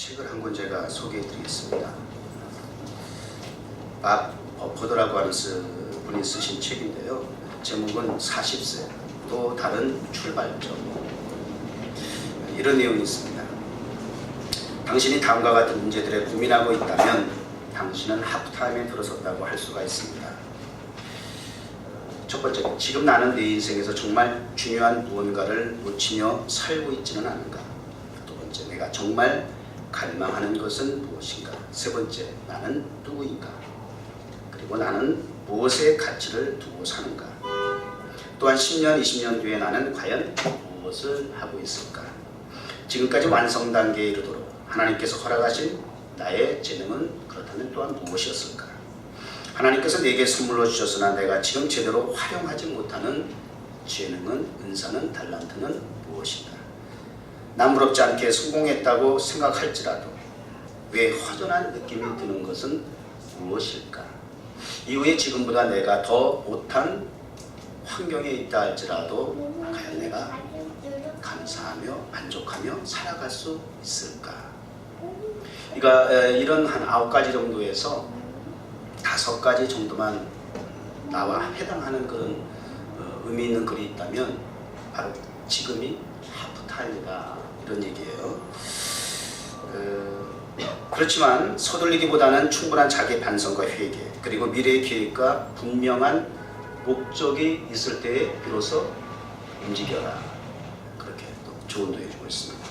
책을 한 권 제가 소개해 드리겠습니다. 밥 버퍼더라고 하는 분이 쓰신 책인데요. 제목은 40세 또 다른 출발점. 이런 내용이 있습니다. 당신이 다음과 같은 문제들에 고민하고 있다면 당신은 하프타임에 들어섰다고 할 수가 있습니다. 첫 번째, 지금 나는 내 인생에서 정말 중요한 무언가를 놓치며 살고 있지는 않은가? 두 번째, 내가 정말 갈망하는 것은 무엇인가? 세 번째, 나는 누구인가? 그리고 나는 무엇의 가치를 두고 사는가? 또한 10년, 20년 뒤에 나는 과연 무엇을 하고 있을까? 지금까지 완성 단계에 이르도록 하나님께서 허락하신 나의 재능은 그렇다면 또한 무엇이었을까? 하나님께서 내게 선물로 주셨으나 내가 지금 제대로 활용하지 못하는 재능은, 은사는, 달란트는 무엇인가? 남부럽지 않게 성공했다고 생각할지라도 왜 허전한 느낌이 드는 것은 무엇일까? 이후에 지금보다 내가 더 못한 환경에 있다 할지라도 과연 내가 감사하며 만족하며 살아갈 수 있을까? 이런 한 9가지 정도에서 5가지 정도만 나와 해당하는 그런 의미 있는 글이 있다면 바로 지금이 하프타임이다, 이런 얘기예요. 그렇지만 서둘리기보다는 충분한 자기 반성과 회개, 그리고 미래의 계획과 분명한 목적이 있을 때에 비로소 움직여라, 그렇게 또 조언도 해주고 있습니다.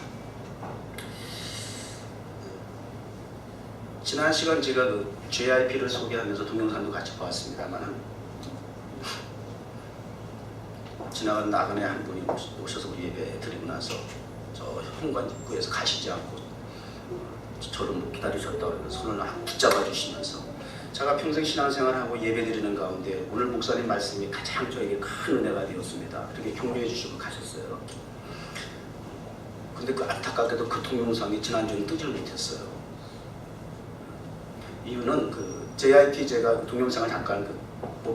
지난 시간 제가 JIP를 소개하면서 동영상도 같이 보았습니다만, 지나간 나그네 한 분이 오셔서 우리 예배 드리고 나서 저 현관 입구에서 가시지 않고 저를 못 기다리셨다고 그러면 손을 붙잡아 주시면서, 제가 평생 신앙생활하고 예배 드리는 가운데 오늘 목사님 말씀이 가장 저에게 큰 은혜가 되었습니다. 그렇게 격려해 주시고 가셨어요. 근데 안타깝게도 그 동영상이 지난주에 뜨질 못했어요. 이유는 JIP 제가 동영상을 잠깐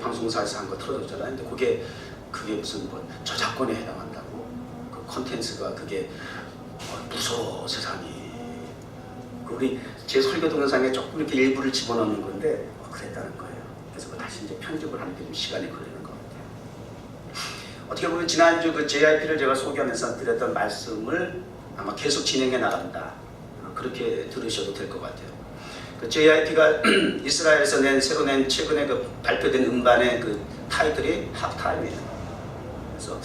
방송사에서 한 거 틀어줬잖아요. 근데 그게 무슨 저작권에 해당한다고, 그 콘텐츠가 그게 무서워 세상이. 우리 제 설교 동영상에 조금 이렇게 일부를 집어넣는 건데 그랬다는 거예요. 그래서 다시 이제 편집을 하는데 좀 시간이 걸리는 것 같아요. 어떻게 보면 지난주 JIP를 제가 소개하면서 드렸던 말씀을 아마 계속 진행해 나간다, 그렇게 들으셔도 될 것 같아요. JIP가 이스라엘에서 새로 낸 최근에 발표된 음반의 타이틀이 하프타임이에요. 그래서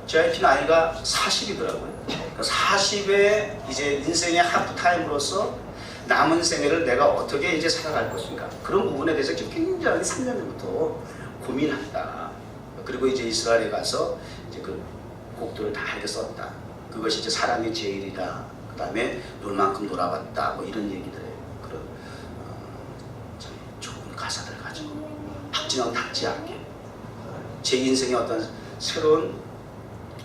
JIP 나이가 40이더라고요. 40에 이제 인생의 하프타임으로서 남은 생애를 내가 어떻게 이제 살아갈 것인가, 그런 부분에 대해서 지금 굉장히 3년 전부터 고민한다. 그리고 이제 이스라엘에 가서 이제 그 곡들을 다 이렇게 썼다. 그것이 이제 사랑의 제일이다. 그 다음에 놀 만큼 놀아봤다. 이런 얘기들이에요. 그런 참 좋은 가사들 가지고 박진영 않게 제 인생의 어떤 새로운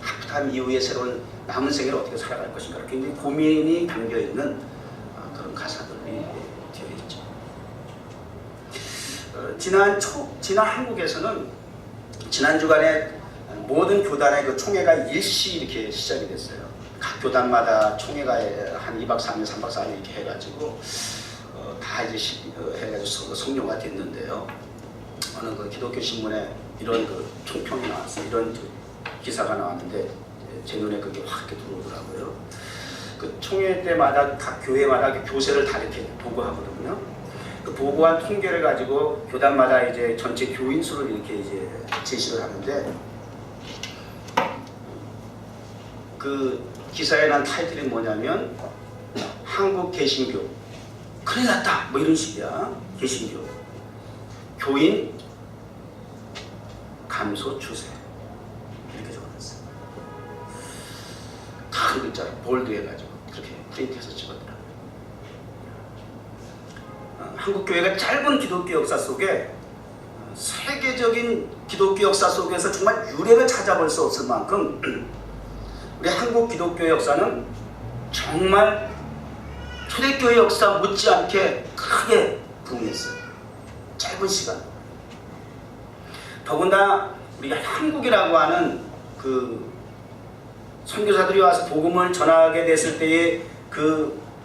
하프타임 이후의 새로운 남은 생애를 어떻게 살아갈 것인가, 굉장히 고민이 담겨있는 그런 가사들이 되어 있죠. 지난 한국에서는 지난 주간에 모든 교단의 총회가 일시 이렇게 시작이 됐어요. 각 교단마다 총회가 한 2박 3일, 3박 4일 이렇게 해가지고 다 이제 해가지고 성료가 됐는데요. 어느 기독교 신문에 이런 총평이 나왔어요. 이런 기사가 나왔는데 제 눈에 그게 확 이렇게 들어오더라고요. 총회 때마다 각 교회마다 교세를 다 이렇게 보고하거든요. 그 보고한 통계를 가지고 교단마다 이제 전체 교인 수를 이렇게 이제 제시를 하는데, 그 기사에 난 타이틀이 뭐냐면 한국 개신교 큰일 났다, 이런 식이야. 개신교 교인 감소 추세, 이렇게 적어놨어요. 큰 글자로 볼드 해가지고 그렇게 프린트해서 찍었더라고요. 한국 교회가 짧은 기독교 역사 속에 세계적인 기독교 역사 속에서 정말 유례를 찾아볼 수 없을 만큼 우리 한국 기독교 역사는 정말 초대교회 역사 못지않게 크게 부흥했어요. 짧은 시간. 더군다나 우리가 한국이라고 하는 선교사들이 와서 복음을 전하게 됐을 때의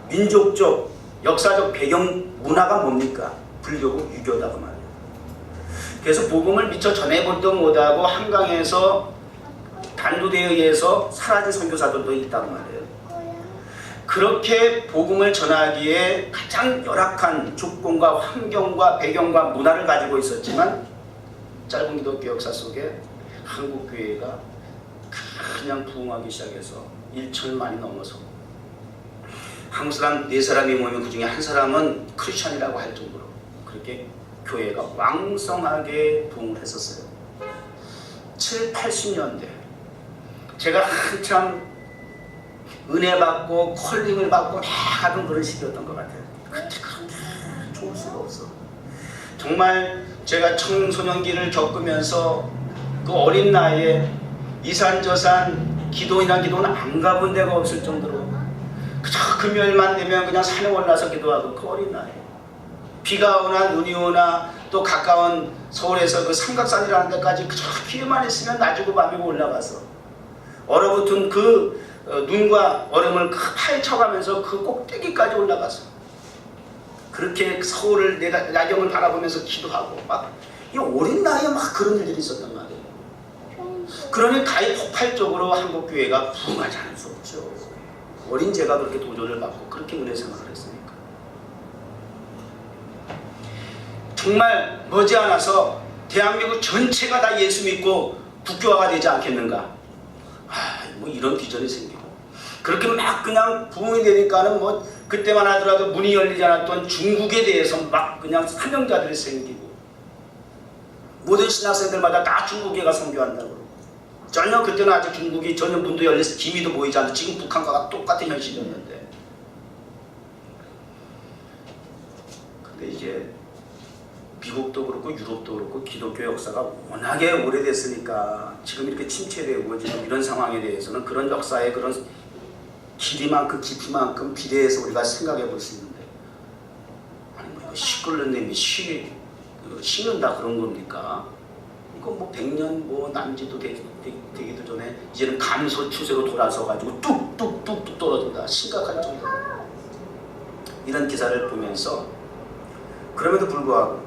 민족적, 역사적 배경 문화가 뭡니까? 불교고 유교다고 말이에요. 그래서 복음을 미처 전해보지도 못하고 한강에서 단두대에 의해서 사라진 선교사들도 있다고 말이에요. 그렇게 복음을 전하기에 가장 열악한 조건과 환경과 배경과 문화를 가지고 있었지만 짧은 기독교 역사 속에 한국교회가 그냥 부흥하기 시작해서 1천만이 넘어서 한국 사람 4사람이 모이면 그 중에 한 사람은 크리스천이라고 할 정도로 그렇게 교회가 왕성하게 부흥을 했었어요. 7, 80년대 제가 한참 은혜 받고 컬링을 받고 막 하던 그런 시기였던 것 같아요. 그때 그렇게 좋을 수가 없어. 정말 제가 청소년기를 겪으면서 그 어린 나이에 이산저산 기도이란 기도는 안 가본 데가 없을 정도로 그저 금요일만 되면 그냥 산에 올라서 기도하고 그 어린 나이에 비가 오나 눈이 오나 또 가까운 서울에서 그 삼각산이라는 데까지 그저 기회만 있으면 낮이고 밤이고 올라가서 얼어붙은 그 눈과 얼음을 파헤쳐가면서 그 꼭대기까지 올라가서 그렇게 서울을 내가 야경을 바라보면서 기도하고 막 이 어린 나이에 막 그런 일들이 있었단 말이에요. 그러니 가히 폭발적으로 한국교회가 부흥하지 않을 수 없죠. 어린 제가 그렇게 도전을 받고 그렇게 은혜 생활을 했으니까. 정말 머지않아서 대한민국 전체가 다 예수 믿고 국교화가 되지 않겠는가. 뭐 이런 비전이 생기고 그렇게 막 그냥 부흥이 되니까는 뭐 그때만 하더라도 문이 열리지 않았던 중국에 대해서 막 그냥 사명자들이 생기고 모든 신학생들마다 다 중국에 가 선교한다고 그러고 전혀 그때는 아직 중국이 전혀 문도 열려서 기미도 보이지 않고 지금 북한과 똑같은 현실이었는데 근데 이제 미국도 그렇고 유럽도 그렇고 기독교 역사가 워낙에 오래됐으니까 지금 이렇게 침체되고 지금 이런 상황에 대해서는 그런 역사의 그런 길이만큼 깊이만큼 비례해서 우리가 생각해 볼 수 있는데 아니 뭐 이거 시 끓는 놈이 식는다 그런 겁니까? 이거 뭐 100년 뭐 난지도 되기도 전에 이제는 감소 추세로 돌아서 가지고 뚝뚝뚝뚝 떨어진다 심각한 정도 이런 기사를 보면서 그럼에도 불구하고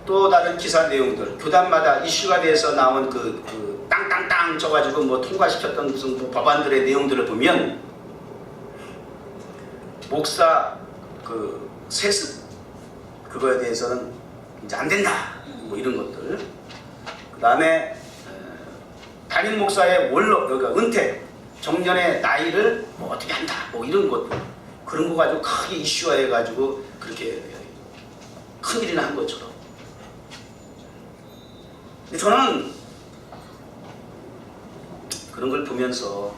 또 다른 기사 내용들 교단마다 이슈가 돼서 나온 그 땅땅땅 쳐가지고 뭐 통과시켰던 무슨 뭐 법안들의 내용들을 보면 목사 그 세습 그거에 대해서는 이제 안 된다 뭐 이런 것들 그 다음에 담임 목사의 원로 그러니까 은퇴 정년의 나이를 뭐 어떻게 한다 뭐 이런 것들 그런 거 가지고 크게 이슈화해 가지고 그렇게 큰일이나 한 것처럼 저는 그런 걸 보면서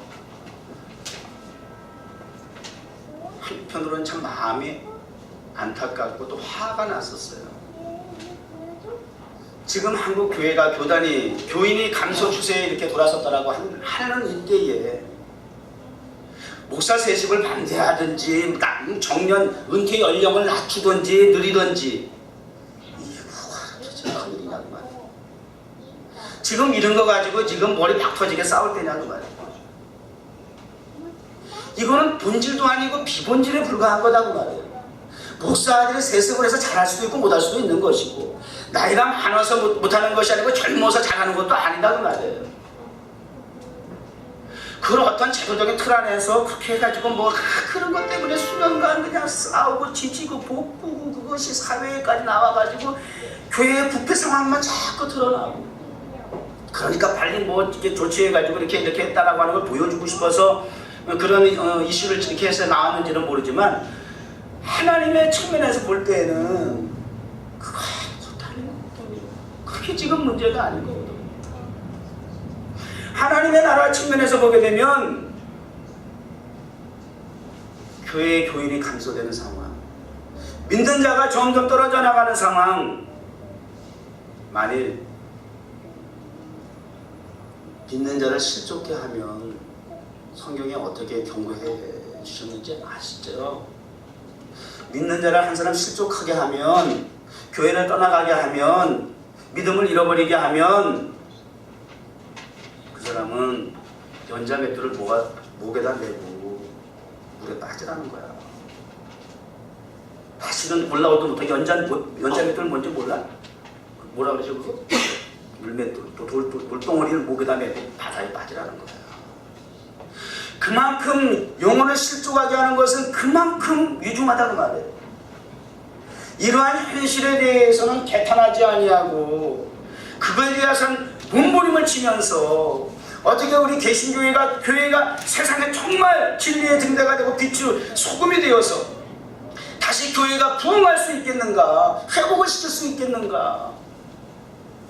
한편으로는 참 마음이 안타깝고 또 화가 났었어요. 지금 한국 교회가 교인이 감소 추세에 이렇게 돌아섰다라고 하는 이때에 목사 세습을 반대하든지 정년 은퇴 연령을 낮추든지 늘리든지 이게 뭐가 도대체 큰일이냐고 말이에요. 지금 이런 거 가지고 지금 머리 박 터지게 싸울 때냐고 말이에요. 이거는 본질도 아니고 비본질에 불과한 거다고 말이에요. 목사들이 세습을 해서 잘할 수도 있고 못할 수도 있는 것이고 나이가 많아서 못하는 것이 아니고 젊어서 잘하는 것도 아니다고 말이에요. 그런 어떤 제도적인 틀 안에서 그렇게 해가지고 뭐 그런 것 때문에 수년간 그냥 싸우고 지지고 복부고 그것이 사회에까지 나와가지고 교회의 부패 상황만 자꾸 드러나고 그러니까 빨리 뭐 이렇게 조치해가지고 이렇게 했다라고 하는 걸 보여주고 싶어서 그런 이슈를 이렇게 해서 나왔는지는 모르지만 하나님의 측면에서 볼 때에는 그거 아무것도 아닌 거거든요. 그게 지금 문제가 아닌 거거든요. 하나님의 나라 측면에서 보게 되면 교회의 교인이 감소되는 상황, 믿는 자가 점점 떨어져 나가는 상황, 만일 믿는 자를 실족케 하면 성경에 어떻게 경고해 주셨는지 아시죠? 믿는 자를 한 사람 실족하게 하면, 교회를 떠나가게 하면, 믿음을 잃어버리게 하면 그 사람은 연자 맷돌을 목에다 내고 물에 빠지라는 거야. 다시는 올라오도 못하게 연자맷돌 뭔지 몰라? 뭐라 그러죠 그거? 물맷돌, 물덩어리를 목에다 메고 바다에 빠지라는 거야. 그만큼 영혼을 실족하게 하는 것은 그만큼 위중하다는 말이에요. 이러한 현실에 대해서는 개탄하지 아니하고 그거에 대해서는 몸부림을 치면서 어떻게 우리 개신교회가 세상에 정말 진리의 등대가 되고 빛의 소금이 되어서 다시 교회가 부흥할 수 있겠는가, 회복을 시킬 수 있겠는가.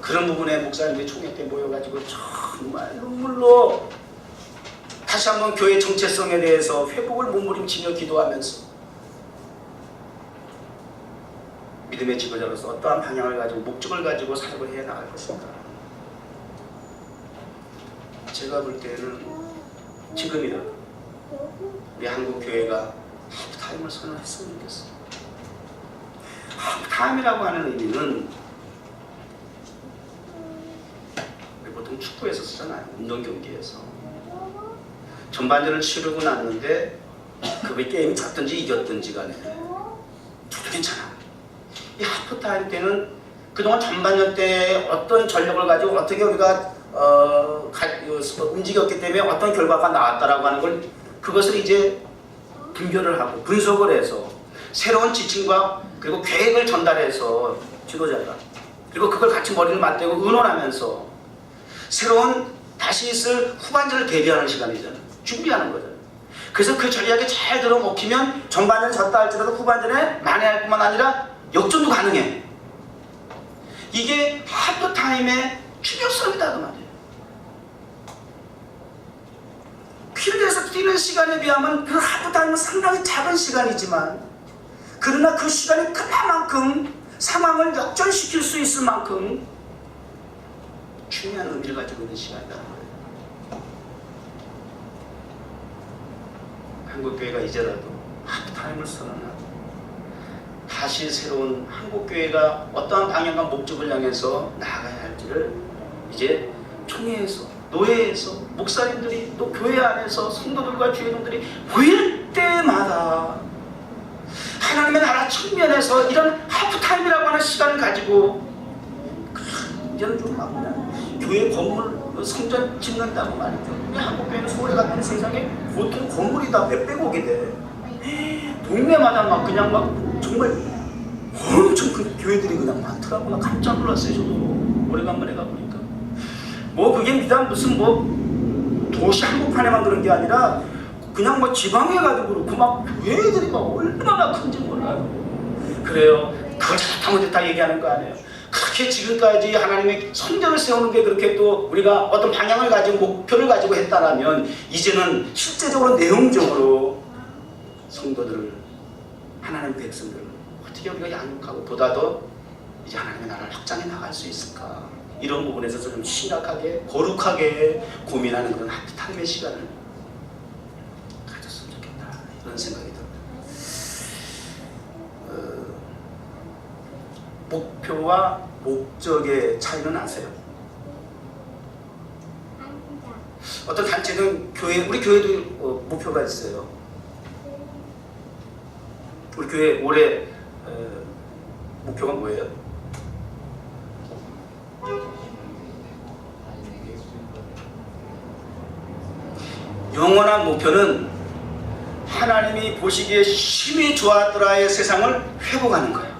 그런 부분에 목사님들이 총회 때 모여가지고 정말 눈물로 다시 한번 교회 정체성에 대해서 회복을 몸부림치며 기도하면서 믿음의 지도자로서 어떠한 방향을 가지고 목적을 가지고 사역을 해 나갈 것인가. 제가 볼 때는 지금이라도 우리 한국 교회가 하프타임을 선언했으면 좋겠어요. 하프타임이라고 하는 의미는 우리 보통 축구에서 쓰잖아요. 운동 경기에서 전반전을 치르고 났는데 그 게임이 졌든지 이겼든지 간에 저도 괜찮아. 이 하프타임 때는 그동안 전반전 때 어떤 전력을 가지고 어떻게 우리가 움직였기 때문에 어떤 결과가 나왔다라고 하는 걸 그것을 이제 분별을 하고 분석을 해서 새로운 지침과 그리고 계획을 전달해서 지도자가 그리고 그걸 같이 머리를 맞대고 의논하면서 새로운 다시 있을 후반전을 대비하는 시간이잖아요. 준비하는 거잖아요. 그래서 그 전략이 잘 들어먹히면 전반전 졌다 할지라도 후반전에 만회할 뿐만 아니라 역전도 가능해. 이게 하프타임의 중요성이다 그 말이에요. 필드에서 뛰는 시간에 비하면 그 하프타임은 상당히 작은 시간이지만 그러나 그 시간이 그만큼 상황을 역전시킬 수 있을 만큼 중요한 의미를 가지고 있는 시간이라는 거예요. 한국교회가 이제라도 하프타임을 선언하고 다시 새로운 한국교회가 어떠한 방향과 목적을 향해서 나아가야 할지를 이제 총회에서 노예에서 목사님들이 또 교회 안에서 성도들과 주회원들이 모일 때마다 하나님의 나라 측면에서 이런 하프타임이라고 하는 시간을 가지고 이제는 좀 막 교회 건물 성전 짓는다고 말이죠. 한국교회는 서울에 같은 세상에 보통 건물이 다 몇백억이 돼. 동네마다 막 그냥 막 정말 엄청 큰 교회들이 그냥 많더라고. 나 깜짝 놀랐어요. 저도 오래간만에 가보니까 뭐 그게 비단 무슨 뭐 도시 한복판에만 그런 게 아니라 그냥 뭐 지방에 가도 그렇고 막 교회들이 막 얼마나 큰지 몰라요. 그래요. 그걸 잘못하면 다 얘기하는 거 아니에요. 그렇게 지금까지 하나님의 성전을 세우는 게 그렇게 또 우리가 어떤 방향을 가지고 목표를 가지고 했다라면 이제는 실제적으로 내용적으로 성도들을 하나님의 백성들을 어떻게 우리가 양육하고 보다 더 이제 하나님의 나라를 확장해 나갈 수 있을까. 이런 부분에서 좀 심각하게 거룩하게 고민하는 그런 하프타임의 시간을 가졌으면 좋겠다. 이런 생각이 듭니다. 목표와 목적의 차이는 아세요? 어떤 단체는 우리 교회도 목표가 있어요. 우리 교회 올해 목표가 뭐예요? 영원한 목표는 하나님이 보시기에 심히 좋았더라의 세상을 회복하는 거예요.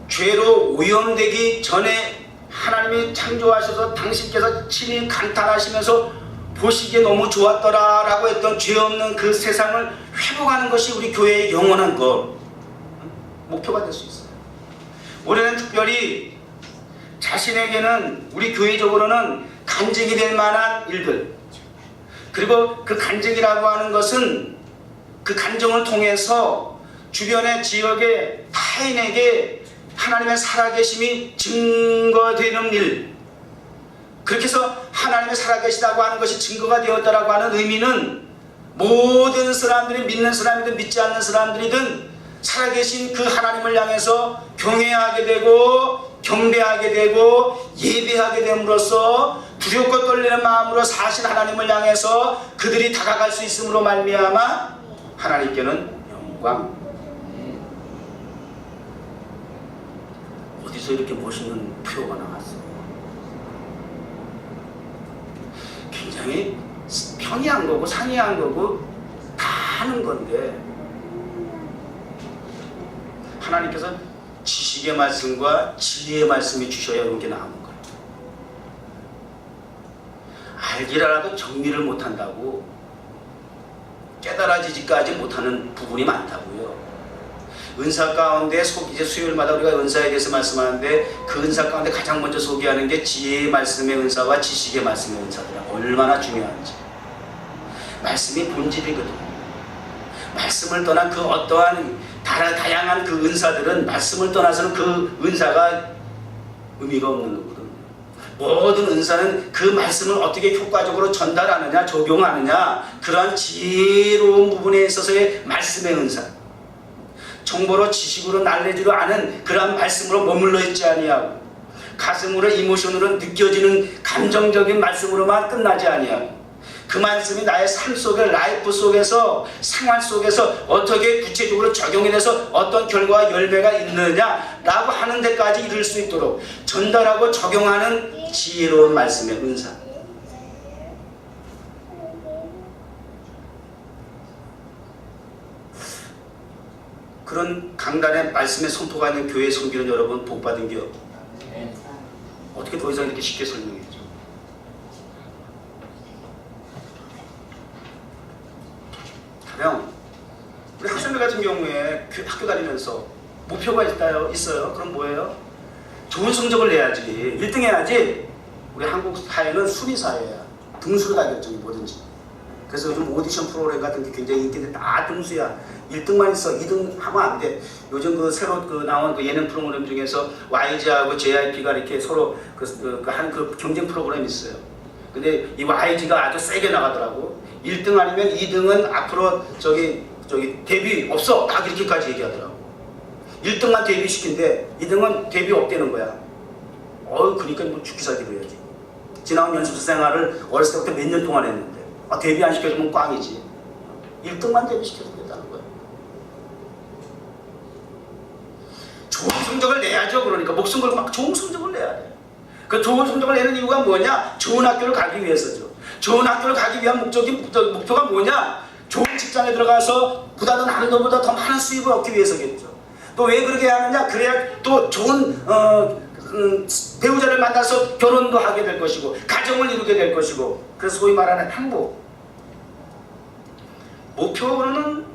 죄로 오염되기 전에 하나님이 창조하셔서 당신께서 친히 감탄하시면서 보시기에 너무 좋았더라 라고 했던 죄 없는 그 세상을 회복하는 것이 우리 교회의 영원한 목표가 될 수 있어요. 올해는 특별히 자신에게는 우리 교회적으로는 간증이 될 만한 일들, 그리고 그 간증이라고 하는 것은 그 간증을 통해서 주변의 지역의 타인에게 하나님의 살아계심이 증거되는 일, 그렇게 해서 하나님의 살아계시다고 하는 것이 증거가 되었다라고 하는 의미는 모든 사람들이 믿는 사람이든 믿지 않는 사람들이든 살아계신 그 하나님을 향해서 경외하게 되고 경배하게 되고 예배하게 됨으로써 두렵고 떨리는 마음으로 사신 하나님을 향해서 그들이 다가갈 수 있음으로 말미암아 하나님께는 영광. 어디서 이렇게 멋있는 표가 나왔어요? 굉장히 평이한 거고 상이한 거고 다 하는 건데, 하나님께서 지식의 말씀과 진리의 말씀이 주셔야 이런 게 나오는 거예요. 알기라도 정리를 못한다고, 깨달아지지까지 못하는 부분이 많다고요. 은사 가운데 이제 수요일마다 우리가 은사에 대해서 말씀하는데, 그 은사 가운데 가장 먼저 소개하는 게 지혜의 말씀의 은사와 지식의 말씀의 은사더라. 얼마나 중요한지. 말씀이 본질이거든. 말씀을 떠난 그 어떠한 다양한 그 은사들은 말씀을 떠나서는 그 은사가 의미가 없는 거거든요. 모든 은사는 그 말씀을 어떻게 효과적으로 전달하느냐, 적용하느냐, 그러한 지혜로운 부분에 있어서의 말씀의 은사. 정보로, 지식으로, 날래지로 아는 그러한 말씀으로 머물러 있지 아니하고, 가슴으로, 이모션으로 느껴지는 감정적인 말씀으로만 끝나지 아니하고, 그 말씀이 나의 삶 속에, 라이프 속에서, 생활 속에서 어떻게 구체적으로 적용이 돼서 어떤 결과와 열매가 있느냐라고 하는 데까지 이룰 수 있도록 전달하고 적용하는 지혜로운 말씀의 은사. 그런 강단의 말씀의 선포가 있는 교회 섬기는 여러분, 복받은 겨. 어떻게 더 이상 이렇게 쉽게 설명했죠? 가령 우리 학생들 같은 경우에 학교 다니면서 목표가 있어요. 그럼 뭐예요? 좋은 성적을 내야지, 1등 해야지. 우리 한국 사회는 순위 사회야. 등수로 다 결정이 뭐든지. 그래서 요즘 오디션 프로그램 같은 게 굉장히 인기인데 다 등수야. 1등만 있어. 2등 하면 안 돼. 요즘 그 새로 나온 그 예능 프로그램 중에서 YG하고 JYP가 이렇게 서로 하는 그 경쟁 프로그램이 있어요. 근데 이 YG가 아주 세게 나가더라고. 1등 아니면 2등은 앞으로 저기 데뷔 없어. 딱 이렇게까지 얘기하더라고. 1등만 데뷔시킨대. 2등은 데뷔 없대는 거야. 그러니까 뭐 죽기 살기로 해야지. 지나온 연습생 생활을 어렸을 때부터 몇 년 동안 했는데, 데뷔 안 시켜주면 꽝이지. 1등만 데뷔시켜주겠다는 거야. 좋은 성적을 내야죠. 그러니까 목숨 걸고 막 좋은 성적을 내야 돼. 그 좋은 성적을 내는 이유가 뭐냐? 좋은 학교를 가기 위해서죠. 좋은 학교를 가기 위한 목표가 뭐냐? 좋은 직장에 들어가서 보다는 다른 것보다 더 많은 수입을 얻기 위해서겠죠. 또 왜 그렇게 하느냐? 그래야 또 좋은 배우자를 만나서 결혼도 하게 될 것이고, 가정을 이루게 될 것이고, 그래서 소위 말하는 행복. 목표로는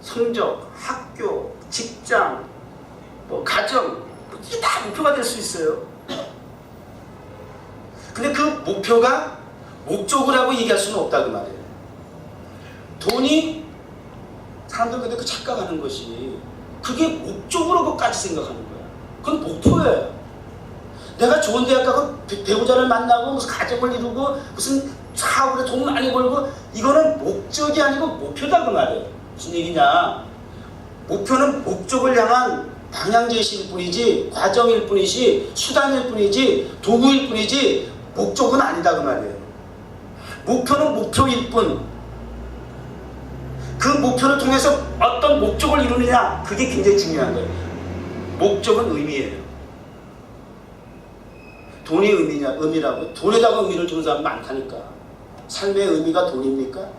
성적, 학교, 직장, 가정, 이게 다 목표가 될 수 있어요. 근데 그 목표가 목적이라고 얘기할 수는 없다 그 말이에요. 돈이 사람들 근데 그 착각하는 것이 그게 목적으로 그것까지 생각하는 거야. 그건 목표예요. 내가 좋은 대학 가고 배우자를 만나고 무슨 가정을 이루고 무슨 사업으로 돈 많이 벌고, 이거는 목적이 아니고 목표다 그 말이에요. 무슨 얘기냐? 목표는 목적을 향한 방향 제시일 뿐이지, 과정일 뿐이지, 수단일 뿐이지, 도구일 뿐이지 목적은 아니다 그 말이에요. 목표는 목표일 뿐. 그 목표를 통해서 어떤 목적을 이루느냐, 그게 굉장히 중요한 거예요. 목적은 의미예요. 돈이 의미라고? 돈에다가 의미를 주는 사람 많다니까. 삶의 의미가 돈입니까?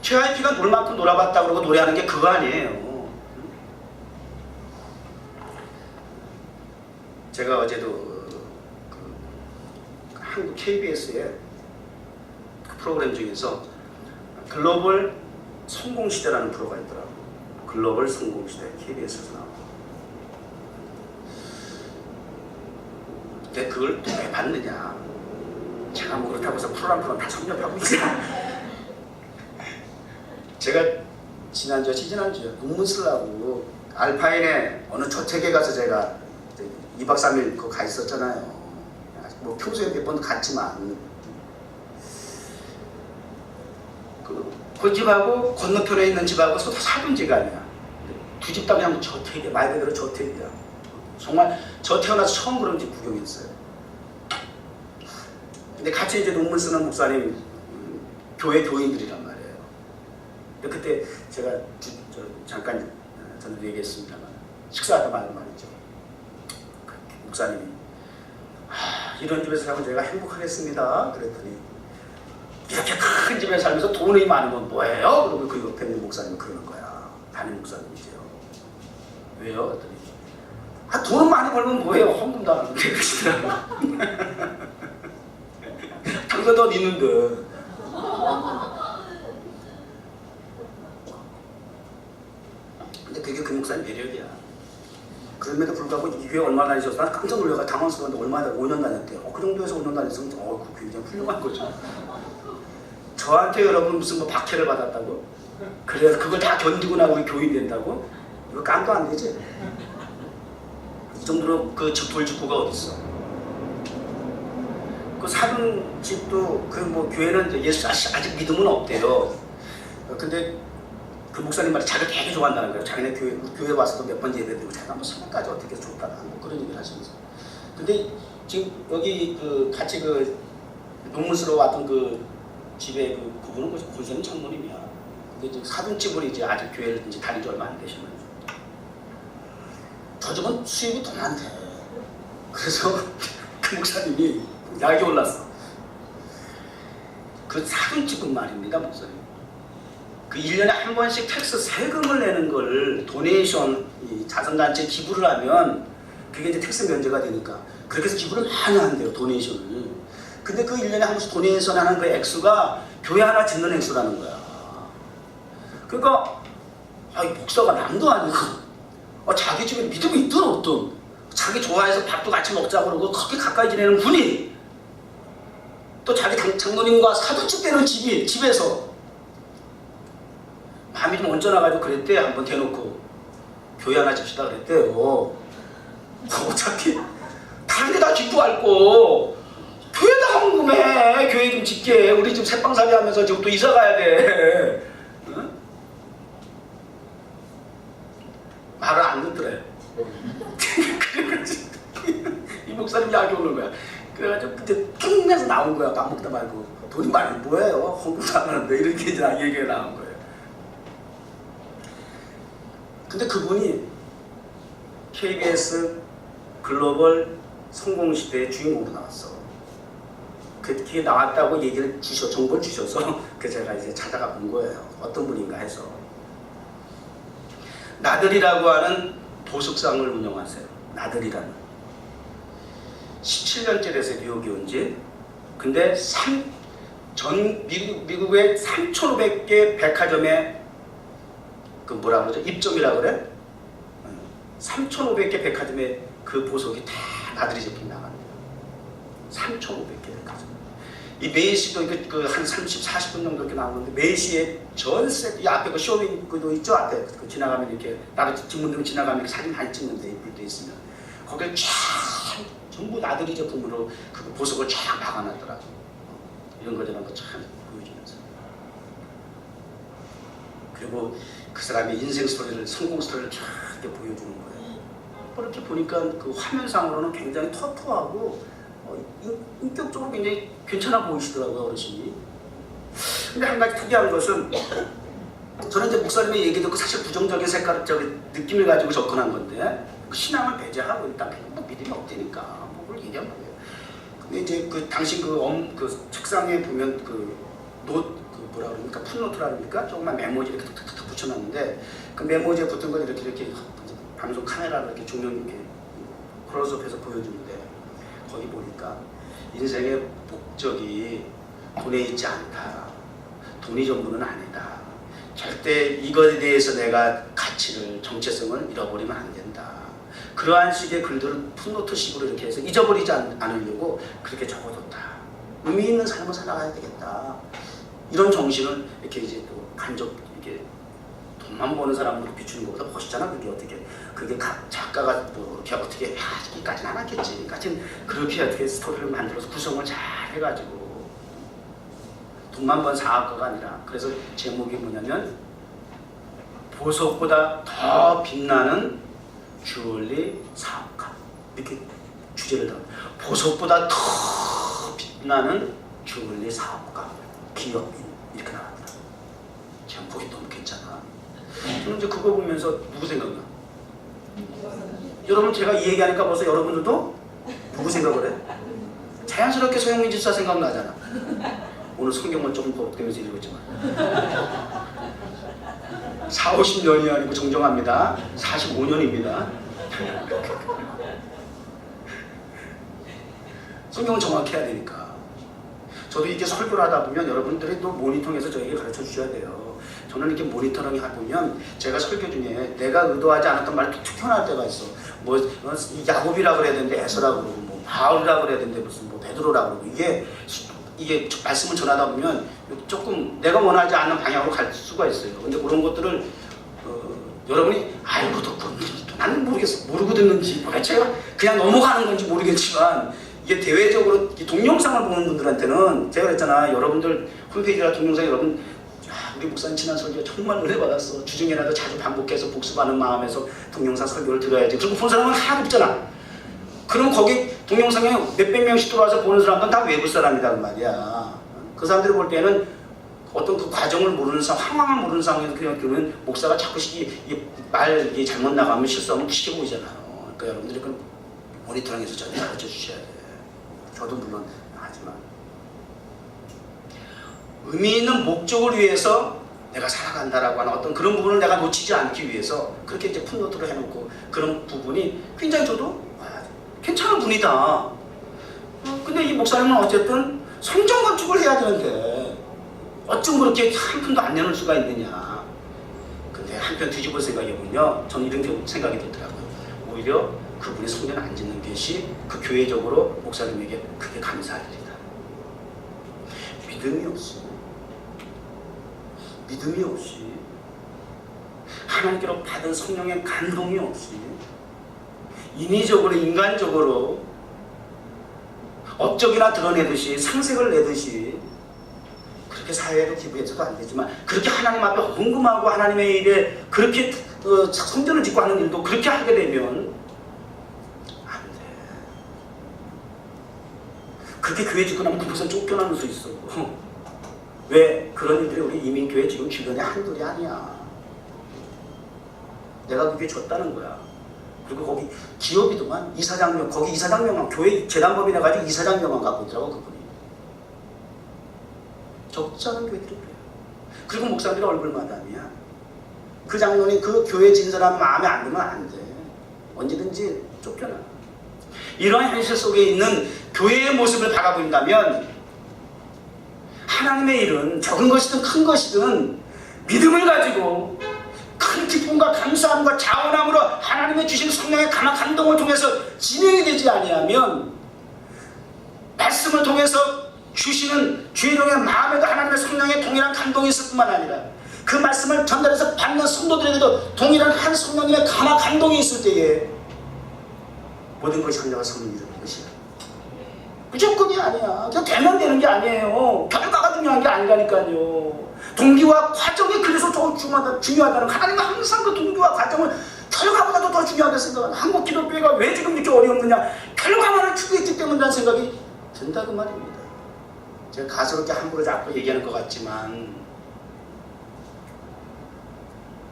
JYP가 놀 만큼 놀아봤다 그러고 노래하는 게 그거 아니에요. 제가 어제도 한국 KBS의 그 프로그램 중에서 글로벌 성공시대라는 프로가 있더라고요. 글로벌 성공시대, KBS에서 나오고. 근데 그걸 왜 봤느냐? 제가 뭐 그렇다고 해서 프로그램 다 섭렵하고 있어요. 제가 지난주에 논문 쓰려고 알파인의 어느 저택에 가서 제가 2박 3일 그거 가 있었잖아요. 뭐 평소에 몇 번도 갔지만 그 집하고 건너편에 있는 집하고 서로 살던 지가 아니야. 두 집 다 그냥 저택이야. 말 그대로 저택이야. 정말 저 태어나서 처음 그런 집 구경했어요. 근데 같이 이제 논문 쓰는 목사님 교회 교인들이란 말이에요. 근데 그때 제가 잠깐 전에도 얘기했습니다만 식사하다 말이죠. 그 목사님이 이런 집에서 살면 제가 행복하겠습니다. 그랬더니 이렇게 큰 집에 살면서 돈이 많으면 뭐예요? 그러고 그 옆에 있는 목사님이 그러는 거야. 담임 목사님이세요. 왜요? 그랬더니 돈은 많이 벌면 뭐예요? 헌금도 안 하는데 그러시더라고요. 당장 돈 있는데. 근데 그게 그 목사님 매력이야. 그럼에도 불구하고 이 교회 얼마 다니셨어? 난 깜짝 놀라가 당황스러웠는데 얼마 5년 다녔대요. 그 정도에서 5년 다녔으면 그 굉장히 훌륭한 거죠. 저한테 여러분 무슨 뭐 박해를 받았다고? 그래서 그걸 다 견디고 나고 우리 교인 된다고? 이거 깜도 안 되지? 이 정도로 그 돌직구가 어딨어? 그 사돈 집도 그 뭐 교회는 예수 아직 믿음은 없대요. 근데 그 목사님 말이 자기가 되게 좋아한다는 거예요. 자기네 교회 와서도 몇 번 예배드리고 자기가 뭐 성까지 어떻게 좋다나 뭐 그런 얘기를 하시면서. 근데 지금 여기 그 같이 그 논문 쓰러 왔던 그 집에 그분은 권사님 장모님이야. 근데 이제 사돈집으로 이제 아직 교회를 이제 다닌 지 얼마 안 되시면 저 집은 수입이 더 많대. 그래서 그 목사님이 약이 올랐어. 그 사돈집은 말입니다, 목사님. 그 1년에 한 번씩 텍스 세금을 내는 걸 도네이션, 자선단체 기부를 하면 그게 이제 텍스 면제가 되니까 그렇게 해서 기부를 많이 한대요, 도네이션을. 근데 그 1년에 한 번씩 도네이션 하는 그 액수가 교회 하나 짓는 액수라는 거야. 그러니까 이 목사가 남도 아니고 자기 집에 믿음이 있든 없든 자기 좋아해서 밥도 같이 먹자고 그러고 그렇게 가까이 지내는 분이 또 자기 장모님과 사돈집 되는 집에서 마음이 좀 언짢아가지고 그랬대. 한번 대놓고 교회 하나 집시다 그랬대요. 어차피 다른 데 다 기부할 거 교회다 헌금해. 교회 좀 짓게. 우리 지금 새빵살이 하면서 지금 또 이사 가야 돼. 응? 말을 안 듣더래. 그래가지고 이 목사님 약이 오는 거야. 그래가지고 그때 퉁내서 나온 거야. 밥 먹다 말고 돈이 많이 뭐예요? 헌금도 안 하는데 이렇게 이제 얘기가 나온 거예요. 근데 그분이 KBS 글로벌 성공시대의 주인공으로 나왔어. 그게 나왔다고 얘기를 정보를 주셔서 제가 이제 찾아가 본 거예요. 어떤 분인가 해서. 나들이라고 하는 보석상을 운영하세요. 나들이라는. 17년째 돼서 뉴욕에 온 지. 근데 미국의 3,500개 백화점에 그 뭐라 그러죠? 입점이라 그래? 3,500개 백화점에 그 보석이 다 나들이 제품이 나갑니다. 3,500개 백화점. 이 메이시도 한 30, 40분 정도 이렇게 나오는데 메이시의 전 세트, 이 앞에 그 쇼윈 그도 있죠? 앞에 그 지나가면 이렇게 나도 뒷문으로 지나가면 이렇게 사진 많이 찍는데 입을 때 있으면 거기를 쫙 전부 나들이 제품으로 그 보석을 쫙 박아놨더라고. 이런 거 저런 거 참 보여주면서. 그리고 그 사람의 인생 스토리를, 성공 스토리를 쫙 이렇게 보여주는 거예요. 그렇게 보니까 그 화면상으로는 굉장히 터프하고 인격적으로 굉장히 괜찮아 보이시더라고요, 어르신이. 근데 한 가지 특이한 것은 저는 이제 목사님의 얘기 듣고 사실 부정적인 느낌을 가지고 접근한 건데 신앙을 배제하고 일단 뭐 믿음이 없다니까 뭘 얘기한 거예요. 근데 이제 그 당신 그 책상에 보면 뭐라 그럽니까? 풋노트라니까 조그만 메모지 이렇게 툭툭툭 붙여놨는데 그 메모지에 붙은 걸 이렇게 방송 카메라로 이렇게 조명 이렇게 클로즈업해서 보여주는데 거기 보니까 인생의 목적이 돈에 있지 않다. 돈이 전부는 아니다. 절대 이것에 대해서 내가 가치를, 정체성을 잃어버리면 안 된다. 그러한 식의 글들을 풋노트식으로 이렇게 해서 잊어버리지 않으려고 그렇게 적어뒀다. 의미 있는 삶을 살아가야 되겠다. 이런 정신을 이렇게 이제 또 이렇게 돈만 버는 사람으로 비추는 것보다 멋있잖아. 그게 작가가 뭐 이렇게 어떻게 여기까지는 안 하겠지. 그렇게 어떻게 스토리를 만들어서 구성을 잘 해가지고 돈만 번 사업가가 아니라. 그래서 제목이 뭐냐면 보석보다 더 빛나는 주얼리 사업가. 이렇게 주제를 다 보석보다 더 빛나는 주블리 사업가, 기업인 이렇게 나왔다. 참 보기 너무 괜찮아. 저는 이제 그거 보면서 누구 생각나? 여러분 제가 이 얘기하니까 벌써 여러분들도 누구 생각을 해? 자연스럽게 소영민 집사 생각나잖아. 오늘 성경을 조금 버벅대면서 읽었지만 4, 50년이 아니고 정정합니다. 45년입니다. 성경은 정확해야 되니까. 저도 이렇게 설교를 하다 보면 여러분들이 또 모니터링해서 저에게 가르쳐 주셔야 돼요. 저는 이렇게 모니터링 하다 보면 제가 설교 중에 내가 의도하지 않았던 말이 툭툭 튀어나올 때가 있어. 뭐 야곱이라 그래야 되는데 에서라 그러고, 뭐 바울이라 그래야 되는데 무슨 뭐 베드로라 그러고, 이게 말씀을 전하다 보면 조금 내가 원하지 않는 방향으로 갈 수가 있어요. 근데 그런 것들을 여러분이 알고 듣고, 나는 모르겠어. 모르고 듣는지, 제가 그냥 넘어가는 건지 모르겠지만, 이게 대외적으로 동영상을 보는 분들한테는 제가 그랬잖아. 여러분들 홈페이지나 동영상 여러분, 우리 목사님 지난 설교 정말 은혜 받았어. 주중에라도 자주 반복해서 복습하는 마음에서 동영상 설교를 들어야지. 그리고 본 사람은 하나도 없잖아. 그럼 거기 동영상에 몇백 명씩 들어와서 보는 사람은 다 외부 사람이란 말이야. 그 사람들이 볼 때는 어떤 그 과정을 모르는 상황, 상황을 모르는 상황에서 그러면 목사가 자꾸 말이 잘못 나가면 실수하면 무식해 보이잖아요. 그러니까 여러분들이 그 모니터링해서 잘 가르쳐 주셔야 돼. 저도 물론 하지만 의미 있는 목적을 위해서 내가 살아간다라고 하는 어떤 그런 부분을 내가 놓치지 않기 위해서 그렇게 이제 풋노트로 해놓고, 그런 부분이 굉장히 저도 괜찮은 분이다. 근데 이 목사님은 어쨌든 성전 건축을 해야 되는데 어쩜 그렇게 한 푼도 안 내놓을 수가 있느냐. 근데 한편 뒤집어 생각해보면 저는 이런 생각이 들더라고요. 오히려 그분이 성전 안 짓는 것이 그 교회적으로 목사님에게 그게 감사할 일이다. 믿음이 없이 하나님께로 받은 성령의 감동이 없이 인위적으로 인간적으로 업적이나 드러내듯이 상색을 내듯이 그렇게 사회에도 기부해서도 안 되지만, 그렇게 하나님 앞에 헌금하고 하나님의 일에 그렇게 성전을 짓고 하는 일도 그렇게 하게 되면 안 돼. 그렇게 교회 짓고 나면 그곳에 쫓겨나는 수 있어. 왜? 그런 일들이 우리 이민교회 지금 주변에 한둘이 아니야. 내가 그게 줬다는 거야. 그리고 거기 기업이더만 이사장명, 거기 이사장명만, 교회 재단법인에 가지고 이사장명만 갖고 있더라고 그분이. 적지 않은 교회들이 그래요. 그리고 목사들이 얼굴마담이야. 그 장로님 그 교회 진 사람 마음에 안 들면 안 돼. 언제든지 쫓겨나. 이러한 현실 속에 있는 교회의 모습을 바라본다면 하나님의 일은 적은 것이든 큰 것이든 믿음을 가지고 큰 기쁨과 감사함과 자원함으로 하나님의 주신 성령의 강한 감동을 통해서 진행이 되지 아니하면, 말씀을 통해서 주시는 주인공의 마음에도 하나님의 성령의 동일한 감동이 있을 뿐만 아니라 그 말씀을 전달해서 받는 성도들에게도 동일한 한 성령님의 강한 감동이 있을 때에 모든 것이 하나가 성령이 되는 것이야. 무조건이 아니야. 그냥 되면 되는 게 아니에요. 결과가 중요한 게 아니라니까요. 동기와 과정이 그래서 더 중요하다는, 하나님은 항상 그 동기와 과정을 결과보다도 더 중요하게 생각하는, 한국 기독교회가 왜 지금 이렇게 어려웠느냐, 결과만을 추구했기 때문이라는 생각이 든다 그 말입니다. 제가 가스롭게 함부로 자꾸 얘기하는 것 같지만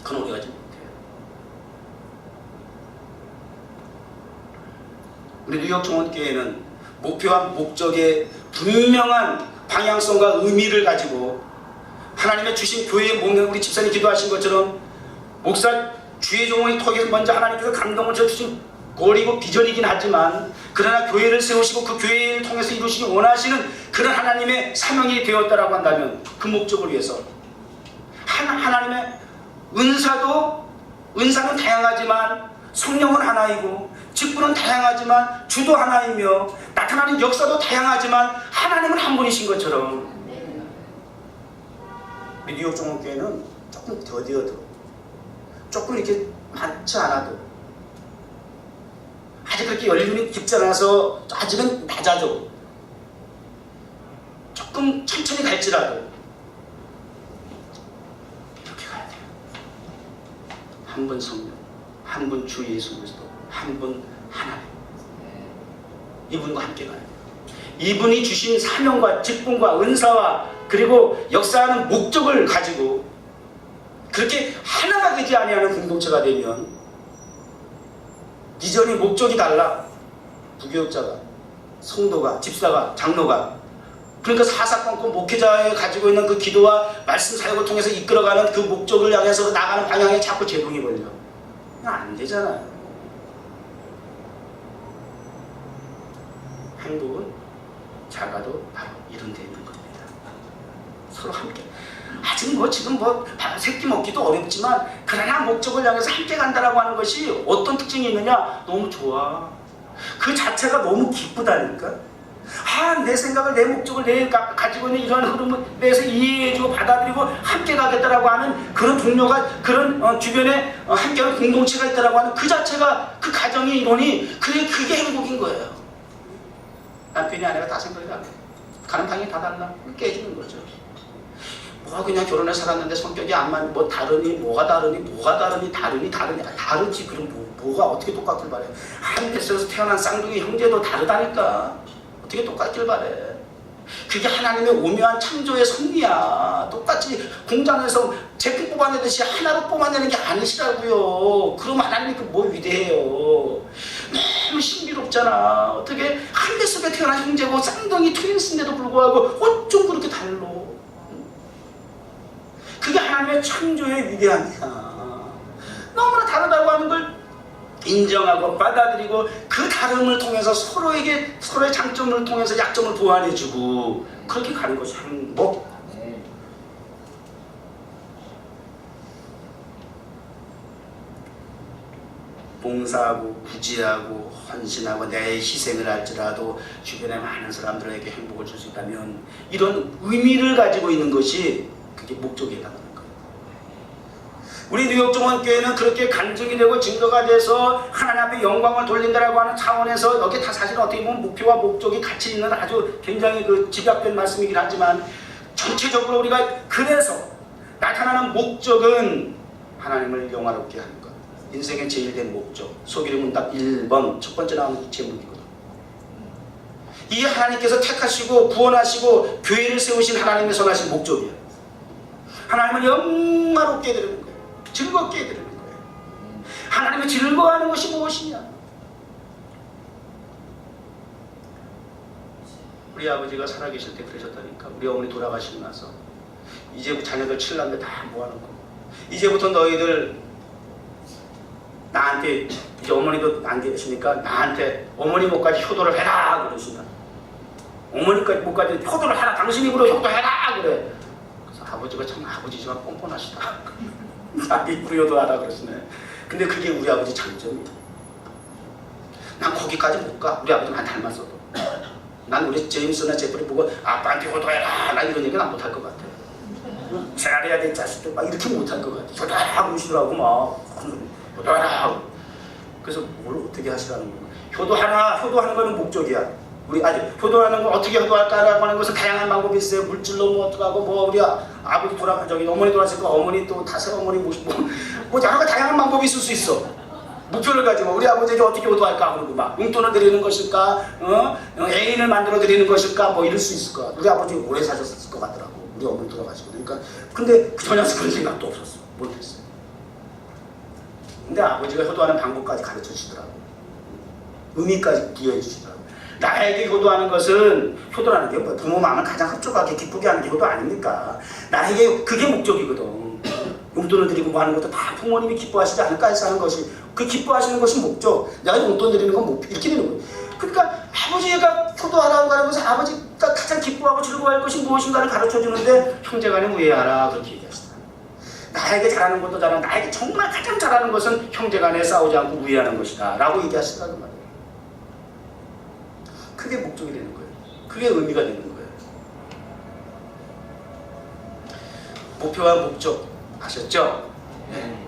그건 오래가지 못해요. 우리 뉴욕 종원교회는 목표와 목적의 분명한 방향성과 의미를 가지고 하나님의 주신 교회의 몸에, 우리 집사님 기도하신 것처럼 목사 주의 종을 통해서 먼저 하나님께서 감동을 주신 고리고 비전이긴 하지만, 그러나 교회를 세우시고 그 교회를 통해서 이루시기 원하시는 그런 하나님의 사명이 되었다라고 한다면, 그 목적을 위해서 하나님의 은사는 다양하지만 성령은 하나이고, 직분은 다양하지만 주도 하나이며, 나타나는 역사도 다양하지만 하나님은 한 분이신 것처럼 우리 뉴욕 종목교회는 조금 더디어도, 조금 이렇게 많지 않아도, 아직 그렇게 연륜이 깊지 않아서 아직은 낮아도, 조금 천천히 갈지라도 이렇게 가야 돼요. 한 분 성령, 한 분 주 예수 그리스도, 한 분 하나님. 이분과 함께 가요. 이분이 주신 사명과 직분과 은사와 그리고 역사하는 목적을 가지고 그렇게 하나가 되지 아니하는 공동체가 되면 이전이 목적이 달라. 부교육자가, 성도가, 집사가, 장로가 그러니까 사사건건 목회자에 가지고 있는 그 기도와 말씀 사역을 통해서 이끌어가는 그 목적을 향해서 나가는 방향에 자꾸 제동이 걸려. 안 되잖아요. 행복은 작아도 바로 이런 데 있는 겁니다. 서로 함께. 아직 지금 새끼 먹기도 어렵지만 그러나 목적을 향해서 함께 간다라고 하는 것이 어떤 특징이 있느냐? 너무 좋아. 그 자체가 너무 기쁘다니까. 내 생각을, 내 목적을, 내가 가지고 있는 이러한 흐름을 내에서 이해해주고 받아들이고 함께 가겠다라고 하는 그런 동료가, 그런 주변에 함께하는 공동체가 있다라고 하는 그 자체가, 그 가정의 이론이 그게 행복인 거예요. 남편이 아내가 다 생각이 안 해. 가는 방향이 다 달라. 깨지는 거죠. 그냥 결혼해 살았는데 성격이 안 맞는, 다르니, 뭐가 다르니, 다르지. 그럼 뭐가 어떻게 똑같길 바래. 한 뱃속에서 태어난 쌍둥이 형제도 다르다니까. 어떻게 똑같길 바래. 그게 하나님의 오묘한 창조의 섭리야. 똑같이 공장에서 제품 뽑아내듯이 하나로 뽑아내는 게 아니시라고요. 그럼 하나님이 뭐 위대해요. 너무 신비롭잖아. 어떻게 한 뱃속에 태어난 형제고 쌍둥이 트윈스인데도 불구하고 어쩜 그렇게 달라. 그게 하나님의 창조의 위대함이야. 너무나 다르다고 하는 걸 인정하고 받아들이고 그 다름을 통해서 서로에게 서로의 장점을 통해서 약점을 보완해주고 그렇게 가는 것이 행복. 봉사하고 구제하고 헌신하고 내 희생을 할지라도 주변에 많은 사람들에게 행복을 줄 수 있다면 이런 의미를 가지고 있는 것이 그게 목적에 해당하는 거예요. 우리 뉴욕종원교회는 그렇게 간증이 되고 증거가 돼서 하나님 앞에 영광을 돌린다라고 하는 차원에서 여기 다 사실 어떻게 보면 목표와 목적이 같이 있는 아주 굉장히 집약된 말씀이긴 하지만 전체적으로 우리가 그래서 나타나는 목적은 하나님을 영화롭게 하는 것. 인생의 제일된 목적. 소기의 문답 1번 첫 번째 나오는 제목이거든. 이 하나님께서 택하시고 구원하시고 교회를 세우신 하나님의 선하신 목적이에요. 하나님을 영화롭게 해드리는 거예요. 즐겁게 해드리는 거예요. 하나님을 즐거워하는 것이 무엇이냐? 우리 아버지가 살아계실 때 그러셨다니까. 우리 어머니 돌아가시고 나서 이제부터 자녀들 7남매 다 모아놓고 이제부터 너희들 나한테 이제 어머니도 안 계시니까 나한테 어머니 목까지 효도를 해라 그러시나. 어머니까지 목까지 효도를 해라. 당신 입으로 효도해라 그래. 그래서 아버지가 참 아버지지만 뻔뻔하시다. 자기 입으로 효도하라 그러시네. 근데 그게 우리 아버지 장점이야. 난 거기까지 못 가. 우리 아버지 난 닮았어도. 난 우리 제임스나 제프리 보고 아빠한테 효도해라 나 이런 얘기 난 못할 것 같아. 잘해야 될 자식들 막 이렇게 못할 것 같아. 효도해라 그러시더라고 막. 효도하라. 그래서 뭘 어떻게 하시라는 거야. 효도하는 거는 목적이야. 우리 아직 효도하는 거 어떻게 효도할까라고 하는 것은 다양한 방법이 있어요. 물질로 뭐 어떡하고 뭐 우리 아버지 어머니 돌아가시니까 어머니 또 다시 어머니 모시고 뭐 여러 가지 다양한 방법이 있을 수 있어. 목표를 가지고 우리 아버지에게 어떻게 효도할까 그러고 막 용돈을 드리는 것일까, 애인을 만들어 드리는 것일까 뭐 이럴 수 있을 거야. 우리 아버지 오래 사셨을 것 같더라고. 우리 어머니 돌아가시고 그러니까 근데 전혀 그런 생각도 없었어. 못했어. 근데 아버지가 효도하는 방법까지 가르쳐 주시더라고. 의미까지 부여해 주시더라고. 나에게 효도하는 것은 효도라는 게 뭐 부모 마음을 가장 흡족하게 기쁘게 하는 게 효도 아닙니까? 나에게 그게 목적이거든. 용돈을 드리고 뭐 하는 것도 다 부모님이 기뻐하시지 않을까 해서 하는 것이 그 기뻐하시는 것이 목적. 내가 용돈 드리는 건 목표. 이렇게 되는 거예요. 그러니까 아버지가 효도하라고 하는 것은 아버지가 가장 기뻐하고 즐거워할 것이 무엇인가를 가르쳐 주는데 형제간에 우애하라 그렇게 얘기하시더라고요. 나에게 잘하는 것도 잘하는 나에게 정말 가장 잘하는 것은 형제간에 싸우지 않고 우애하는 것이다 라고 얘기하시더라고 말이에요. 그게 목적이 되는 거예요. 그게 의미가 되는 거예요. 목표와 목적 아셨죠? 네.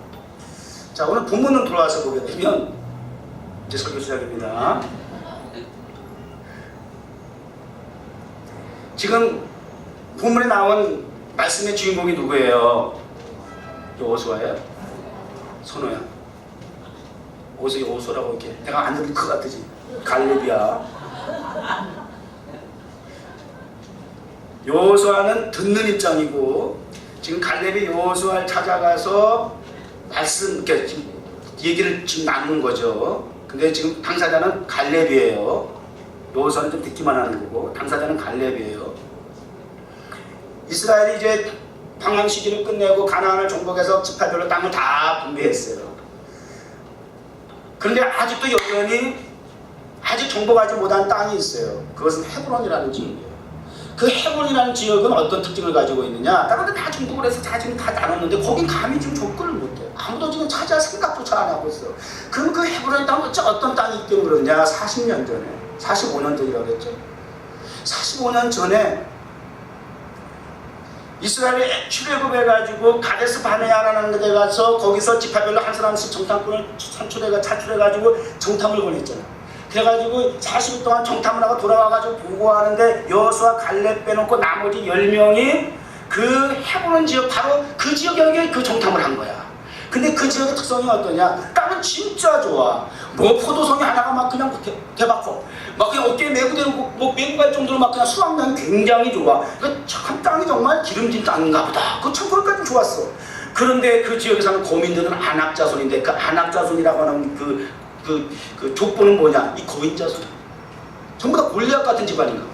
자 오늘 본문으로 돌아와서 보게 되면 이제 설교 시작입니다. 지금 본문에 나온 말씀의 주인공이 누구예요? 여호수아예요? 선호야? 어디서 여호수아라고 이렇게 내가 안 들릴 것 같으지? 갈렙이야. 여호수아는 듣는 입장이고 지금 갈렙이 여호수아를 찾아가서 이렇게 지금 얘기를 지금 나누는 거죠. 근데 지금 당사자는 갈렙이에요. 여호수아는 좀 듣기만 하는 거고 당사자는 갈렙이에요. 이스라엘이 이제 방황 시기를 끝내고 가나안을 정복해서 지파별로 땅을 다 분배했어요. 그런데 아직도 여전히 아직 정복하지 못한 땅이 있어요. 그것은 헤브론이라는 지역이에요. 그 헤브론이라는 지역은 어떤 특징을 가지고 있느냐? 다른 데 다 정복을 해서 다 지금 다 나눴는데 거긴 감히 지금 접근을 못해. 아무도 지금 찾아 생각조차 안 하고 있어. 그럼 그 헤브론의 땅은 어떤 땅이 있기 때문에 그러냐? 40년 전에 45년 전이라고 그랬죠. 45년 전에 이스라엘이 출애굽해가지고 가데스 바네아라는 데 가서 거기서 지파별로 한 사람씩 정탐꾼을 차출해가지고 정탐을 보냈잖아. 그래가지고 40일 동안 정탐을 하고 돌아와가지고 보고하는데 여호수아 갈렙 빼놓고 나머지 10명이 그 헤브론 지역 바로 그 지역에 그 정탐을 한 거야. 근데 그 지역의 특성이 어떠냐? 땅은 진짜 좋아. 뭐 포도송이 하나가 막 그냥 대박커. 막 그냥 어깨에 메고 되고 뭐 메고 갈 정도로 막 그냥 수확량이 굉장히 좋아. 그 참 땅이 정말 기름진 땅인가 보다. 그 참 그것까지 좋았어. 그런데 그 지역에 사는 거민들은 안악자손인데 그 안악자손이라고 하는 그 족보는 뭐냐? 이 거인자손. 전부 다 골리앗 같은 집안인가 봐.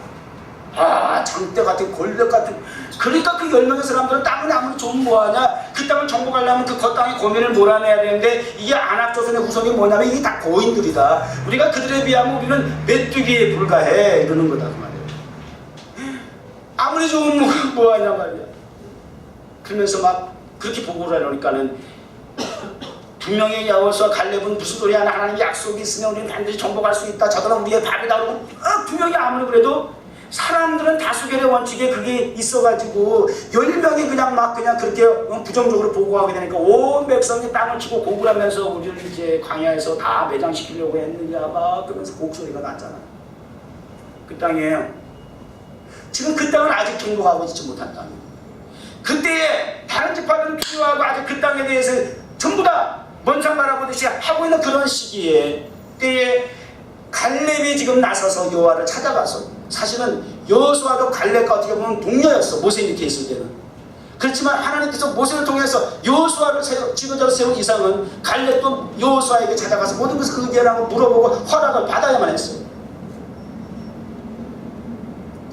아, 장대 같은 골리앗 같은. 그러니까 그 10명의 사람들은 땅을 아무리 좋으면 뭐하냐? 그 땅을 정복하려면 그 땅의 거민을 몰아내야 되는데 이게 안악자손의 후손이 뭐냐면 이게 다 고인들이다. 우리가 그들에 비하면 우리는 메뚜기에 불과해. 이러는 거다 그 말이야. 아무리 좋으면 뭐하냐 말이야. 그러면서 막 그렇게 보고를 하려니까는 분명히 여호수아 갈렙은 무슨 소리 하나 하나님 약속이 있으면 우리는 반드시 정복할 수 있다. 저들은 우리의 밥이다. 그러고 분명히 아무리 그래도 사람들은 다수결의 원칙에 그게 있어가지고 10명이 그냥 막 그냥 그렇게 부정적으로 보고하게 되니까 온 백성이 땅을 치고 곡을 하면서 우리를 이제 광야에서 다 매장시키려고 했느냐 막 그러면서 곡소리가 났잖아. 그 땅이에요. 지금 그 땅은 아직 정복하고 있지 못한 땅이에요. 그때에 다른 지파들은 필요하고 아직 그 땅에 대해서 전부 다 먼산 바라보듯이 하고 있는 그런 시기에 때에 갈렙이 지금 나서서 여호와를 찾아가서 사실은 여호수아도 갈렙과 어떻게 보면 동료였어. 모세 밑에 있을 때는. 그렇지만 하나님께서 모세를 통해서 여호수아를 찍어져 세운 이상은 갈렙도 여호수아에게 찾아가서 모든 것을 의견하고 물어보고 허락을 받아야만 했어요.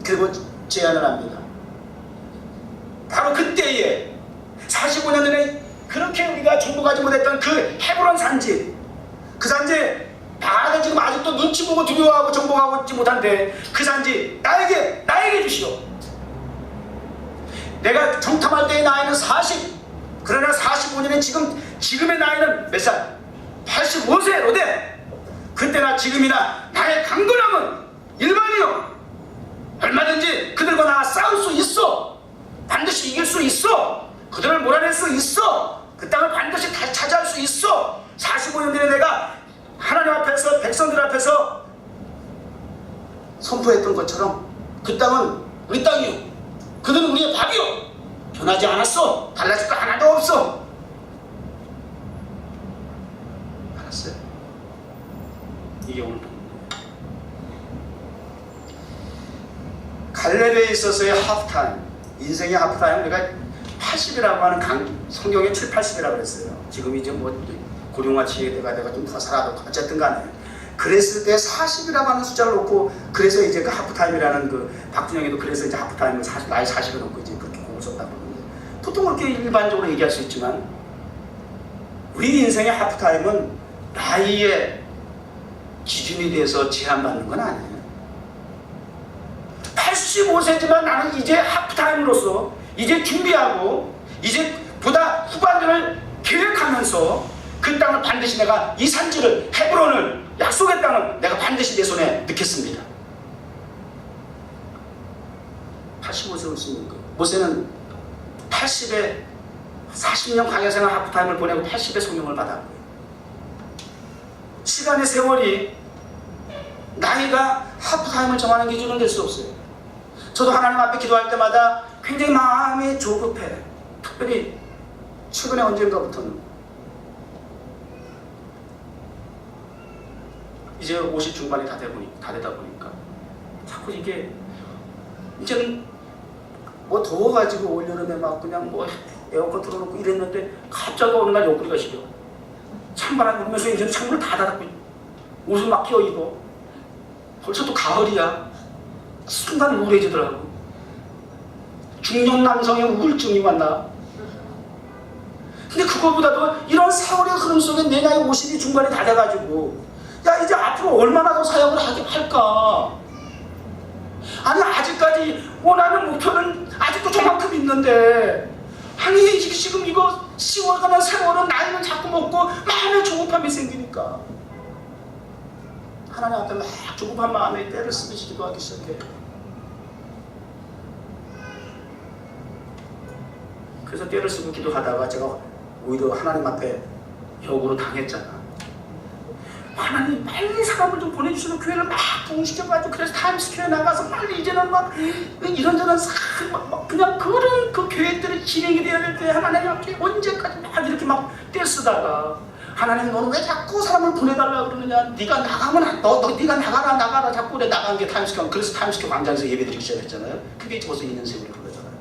그리고 제안을 합니다. 바로 그때에 45년 전에 그렇게 우리가 정복하지 못했던 그 헤브론 산지, 그 산지 다들 지금 아직도 눈치 보고 두려워하고 정복하고 있지 못한데 그 산지 나에게 주시오. 내가 정탐할 때의 나이는 40, 그러나 45년에 지금의 나이는 몇 살? 85세로 돼. 그때나 지금이나 나의 강건함은 일반이요. 얼마든지 그들과 나 싸울 수 있어. 반드시 이길 수 있어. 그들을 몰아낼 수 있어. 그 땅을 반드시 다시 차지할 수 있어. 45년 전에 내가 하나님 앞에서 백성들 앞에서 선포했던 것처럼 그 땅은 우리 땅이요. 그들은 우리의 밥이요. 변하지 않았어. 달라질 거 하나도 없어. 알았어요? 이게 오늘 갈렙에 있어서의 하프타임, 인생의 하프타임, 우리가 80이라고 하는 성경에 7, 80이라고 그랬어요. 지금 이제 뭐 고령화 시대가 내가 좀 더 살아도 어쨌든 간에 그랬을 때 40이라고 하는 숫자를 놓고 그래서 이제 그 하프타임이라는 그 박준영이도 그래서 이제 하프타임을 나이 40을 놓고 이제 그렇게 곡을 썼다고 그러는데 보통 그렇게 일반적으로 얘기할 수 있지만 우리 인생의 하프타임은 나이의 기준이 돼서 제한받는 건 아니에요. 85세지만 나는 이제 하프타임으로서 이제 준비하고 이제 보다 후반전을 계획하면서 그 땅을 반드시 내가 이 산지를 헤브론을 약속의 땅을 내가 반드시 내 손에 넣겠습니다. 85세 올 수 있는 거예요. 모세는 80에 40년 광야생활 하프타임을 보내고 80의 소명을 받았고요. 시간의 세월이 나이가 하프타임을 정하는 기준은 될 수 없어요. 저도 하나님 앞에 기도할 때마다 굉장히 마음이 조급해. 특별히 최근에 언젠가부터는 이제 50 중반이 다 되다 보니까 자꾸 이게 이제는 뭐 더워가지고 올여름에 막 그냥 뭐 에어컨 틀어놓고 이랬는데 갑자기 어느 날 옆구리가 시려. 찬바람이 불면서 이제 창문을 다 닫고 옷을 막 끼워 입어. 벌써 또 가을이야. 순간 우울해지더라고. 중년 남성의 우울증이 왔나. 근데 그거보다도 이런 세월의 흐름 속에 내 나이 50이 중반이 다 돼가지고 야 이제 앞으로 얼마나 더 사역을 할까. 아니 아직까지 원하는 목표는 아직도 저만큼 있는데 아니 지금 이거 10월 가는 세월은 나이는 자꾸 먹고 마음에 조급함이 생기니까 하나님 앞에 막 조급한 마음에 때를 쓰듯이 기도하기 시작해. 그래서 때를 쓰고 기도하다가 제가 오히려 하나님 앞에 역으로 당했잖아. 하나님 빨리 사람을 좀 보내주시는 교회를 막 부흥시켜가지고 그래서 타임스퀘어에 나가서 빨리 이제는 막 이런저런 막 그냥 그런 그 교회들이 진행이 돼야 될 때 하나님 앞에 언제까지 막 이렇게 막 떼쓰다가 하나님 너는 왜 자꾸 사람을 보내달라 그러느냐. 네가 나가면 네가 나가라 자꾸 그래. 나간 게 타임스퀘어. 그래서 타임스퀘어 광장에서 예배드리기 시작했잖아요. 그게 벌써 2년 세월이 흘렀잖아요.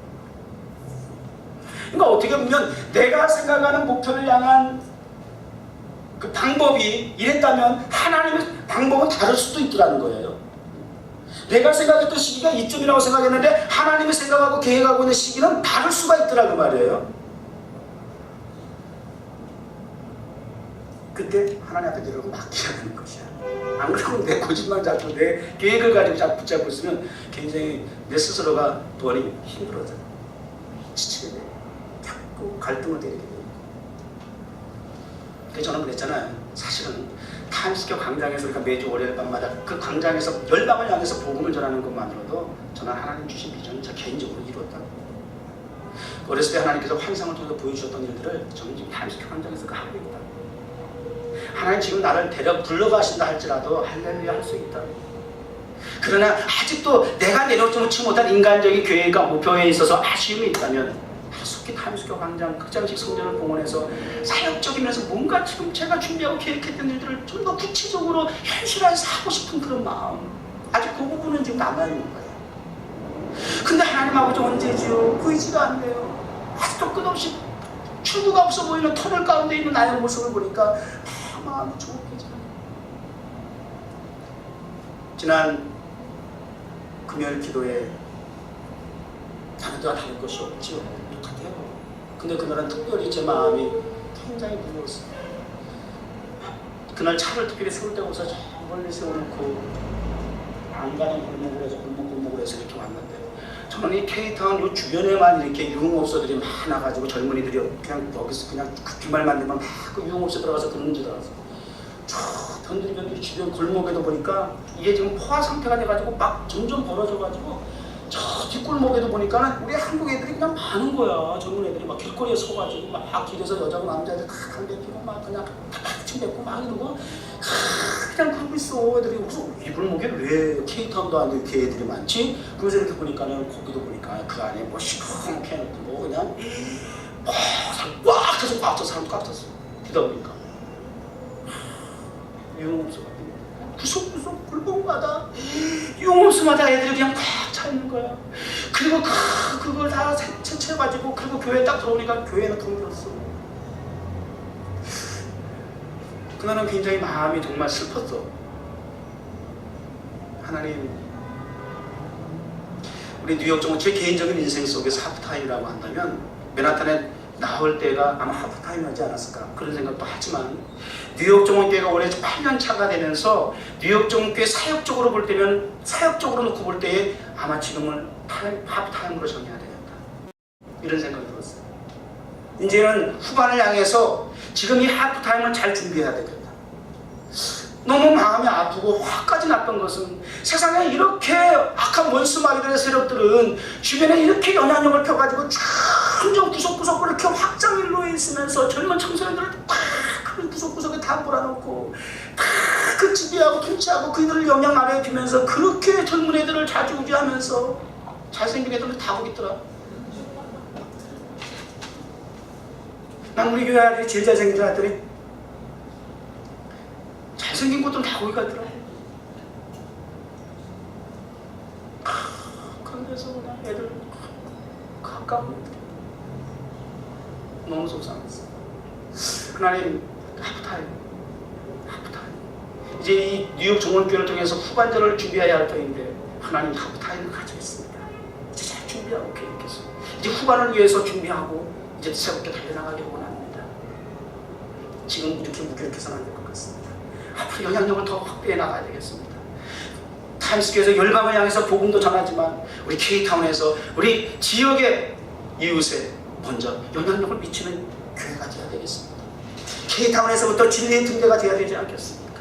그러니까 어떻게 보면 내가 생각하는 목표를 향한 그 방법이 이랬다면 하나님의 방법은 다를 수도 있더라는 거예요. 내가 생각했던 시기가 이쯤이라고 생각했는데 하나님이 생각하고 계획하고 있는 시기는 다를 수가 있더라고 말이에요. 그때 하나님 앞에 내려고 맡겨야 하는 것이야. 안 그러면 내 고집만 잡고 내 계획을 가지고 자꾸 붙잡고 있으면 굉장히 내 스스로가 돈이 힘들어져. 지치게 돼. 자꾸 갈등을 때리게 돼. 그래서 저는 그랬잖아요. 사실은 타임스퀘어 광장에서 우리가 매주 월요일 밤마다 그 광장에서 열방을 향해서 복음을 전하는 것만으로도 저는 하나님 주신 비전을 저 개인적으로 이루었다고. 어렸을 때 하나님께서 환상을 통해서 보여주셨던 일들을 저는 지금 타임스퀘어 광장에서 하고 있다. 하나님 지금 나를 불러가신다 할지라도 할렐루야 할 수 있다. 그러나 아직도 내가 내려놓지 못한 인간적인 계획과 목표에 있어서 아쉬움이 있다면 속히 타임스퀘어 광장 극장식 성전을 봉헌해서 사역적이면서 뭔가 지금 제가 준비하고 계획했던 일들을 좀 더 구체적으로 현실화해서 하고 싶은 그런 마음, 아직 그 부분은 지금 남아있는 거예요. 근데 하나님 아버지 언제지요? 보이지가 않네요. 아직도 끝없이 출구가 없어 보이는 터널 가운데 있는 나의 모습을 보니까 마음이 조급해져요. 지난 금요일 기도에 다른 데와 다를 것이 없지요. 똑같아요. 근데 그날은 특별히 제 마음이 굉장히 무거웠어요. 그날 차를 특별히 세울 데가 없어서 저 멀리 세워놓고 안 가는 골목으로 해서 골목골목으로 해서 이렇게 왔는데 저는 이 K타운 요 주변에만 이렇게 유흥업소들이 많아가지고 젊은이들이 그냥 여기서 그냥 그 주말만 되면 막 그 유흥업소 들어가서 그런 줄 알았어. 저 변두리 주변 골목에도 보니까 이게 지금 포화 상태가 돼가지고 막 점점 벌어져가지고 저 뒷골목에도 보니까는 우리 한국 애들이 그냥 많은 거야. 젊은 애들이 막 길거리에 서가지고 막 길에서 여자고 남자애들 다 담배 피고 막 그냥 침 뱉고 막 이러고 그냥 그러고 있어. 애들이 무슨 이 골목에 왜 K타운도 안 돼? 걔 애들이 많지? 그래서 이렇게 보니까는 거기도 보니까 그 안에 뭐 시커멓게 해놓고 뭐 그냥 사람 꽉 차서 꽉 차서 사람 꽉 찼어. 그러다 보니까 유흥업소가 구석구석 골목마다 유흥업소마다 애들이 그냥 꽉 차 있는 거야. 그리고 그걸 다 채취해가지고 그리고 교회에 딱 들어오니까 교회는 텅 비었어. 그날은 굉장히 마음이 정말 슬펐어. 하나님, 우리 뉴욕 정은 제 개인적인 인생 속에서 하프타임이라고 한다면 맨하탄에 나올 때가 아마 하프타임이지 않았을까 그런 생각도 하지만 뉴욕 정원교회가 올해 8년 차가 되면서 뉴욕 정원교회 사역적으로 볼 때면 사역적으로 놓고 볼 때에 아마 지금은 하프타임으로 정해야 되겠다 이런 생각이 들었어요. 이제는 후반을 향해서 지금 이 하프타임을 잘 준비해야 되겠다. 너무 마음이 아프고 화까지 났던 것은 세상에 이렇게 악한 원수마귀들의 세력들은 주변에 이렇게 영향력을 펴가지고 점점 구석구석 이렇게 확장일로에 있으면서 젊은 청소년들을 그 구석구석에 다 몰아놓고 그 지배하고 통치하고 그들을 영향 아래에 두면서 그렇게 젊은 애들을 좌지우지하면서 잘생긴 애들을 다 보고 있더라. 난 우리 교회 아들이 제일 잘생긴 줄 알았더니 생긴 것도 다 거기 같더라고. 그런데서 그냥 애들 가까운 너무 속상했어. 하나님, 하프타임. 이제 이 뉴욕 종원교회를 통해서 후반전을 준비해야 할 터인데 하나님 하프타임을 가지고 있습니다. 이제 잘 준비하고 계획해서 이제 후반을 위해서 준비하고 이제 새롭게 달려나가기를 원합니다. 지금 이렇게 무기력해서는 안 될 것 같습니다. 앞으로 영향력을 더 확대해 나가야 되겠습니다. 타임스퀘어에서 열방을 향해서 복음도 전하지만 우리 K타운에서 우리 지역의 이웃에 먼저 영향력을 미치는 교회가 되어야 되겠습니다. K타운에서부터 진리의 등대가 되어야 되지 않겠습니까?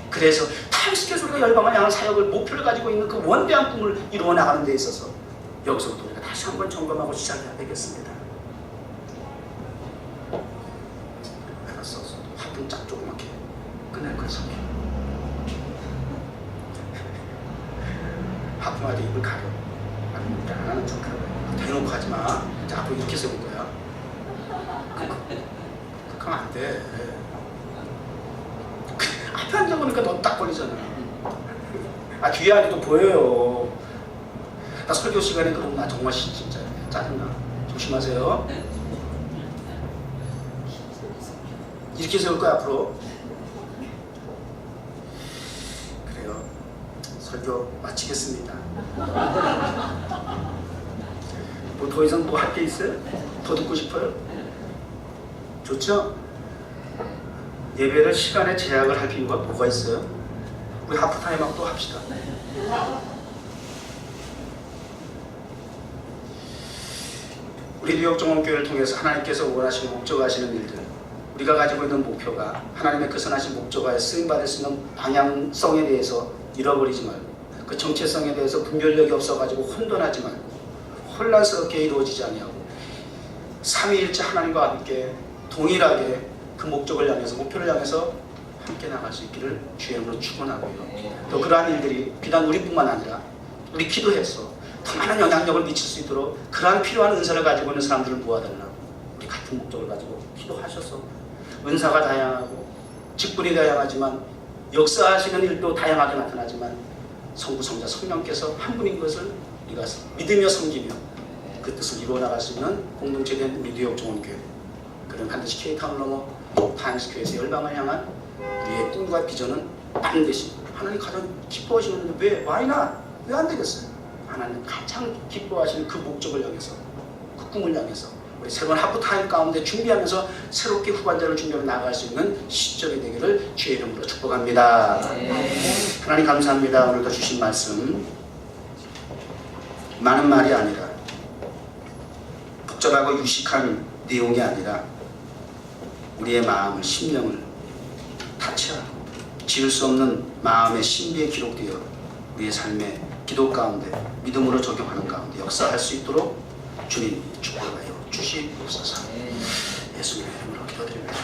그래서 타임스퀘어에서 우리가 열방을 향한 사역을 목표를 가지고 있는 그 원대한 꿈을 이루어 나가는 데 있어서 여기서부터 우리가 다시 한번 점검하고 시작해야 되겠습니다. 알았어. 화분 짝 조그맣게 끝낼 거야. 하품하되 입을 가려. 아닙니다. 하나는 좀 가려. 대놓고 하지 마. 자, 앞으로 이렇게 세울 거야. 그러면 안 돼. 앞에 앉아보니까 너 딱 걸리잖아. 아, 뒤에 앉아도 보여요. 나 설교 시간에 그럼 나 정말 진짜 짜증나. 조심하세요. 이렇게 세울 거야, 앞으로. 그래요. 설교 마치겠습니다. 뭐 더 이상 뭐 할 게 있어요? 더 듣고 싶어요? 좋죠? 예배를 시간에 제약을 할 필요가 뭐가 있어요? 우리 하프타임하고 또 합시다. 우리 뉴욕 종원교회를 통해서 하나님께서 원하시는 목적하시는 일들, 우리가 가지고 있는 목표가 하나님의 그 선하신 목적에 쓰임받을 수 있는 방향성에 대해서 잃어버리지 말고, 그 정체성에 대해서 분별력이 없어가지고 혼돈하지 말고, 혼란스럽게 이루어지지 아니하고, 삼위일체 하나님과 함께 동일하게 그 목적을 향해서, 목표를 향해서 함께 나갈 수 있기를 주의 이름으로 축원하고요. 또 그러한 일들이 비단 우리뿐만 아니라 우리 기도해서 더 많은 영향력을 미칠 수 있도록 그러한 필요한 은사를 가지고 있는 사람들을 모아달라고, 우리 같은 목적을 가지고 기도하셔서, 은사가 다양하고 직분이 다양하지만 역사하시는 일도 다양하게 나타나지만 성부, 성자, 성령께서 한 분인 것을 우리가 믿으며 섬기며 그 뜻을 이루어 나갈 수 있는 공동체된 우리 뉴욕 종원교회, 그럼 반드시 K타운을 넘어 타임스퀘어에서 열방을 향한 우리의 꿈과 비전은 반드시 하나님 가장 기뻐하시는데 왜? Why not? 왜 안 되겠어요? 하나님 가장 기뻐하시는 그 목적을 향해서, 그 꿈을 향해서 우리 새로운 하프타임 가운데 준비하면서 새롭게 후반전을 준비하며 나아갈 수 있는 시점이 되기를 주의 이름으로 축복합니다. 하나님 감사합니다. 오늘도 주신 말씀 많은 말이 아니라, 복잡하고 유식한 내용이 아니라 우리의 마음을, 심령을 타치하고 지울 수 없는 마음의 신비에 기록되어 우리의 삶의 기도 가운데 믿음으로 적용하는 가운데 역사할 수 있도록 주님 축복하여 주시옵소서. 예수님의 이름으로 기도드립니다.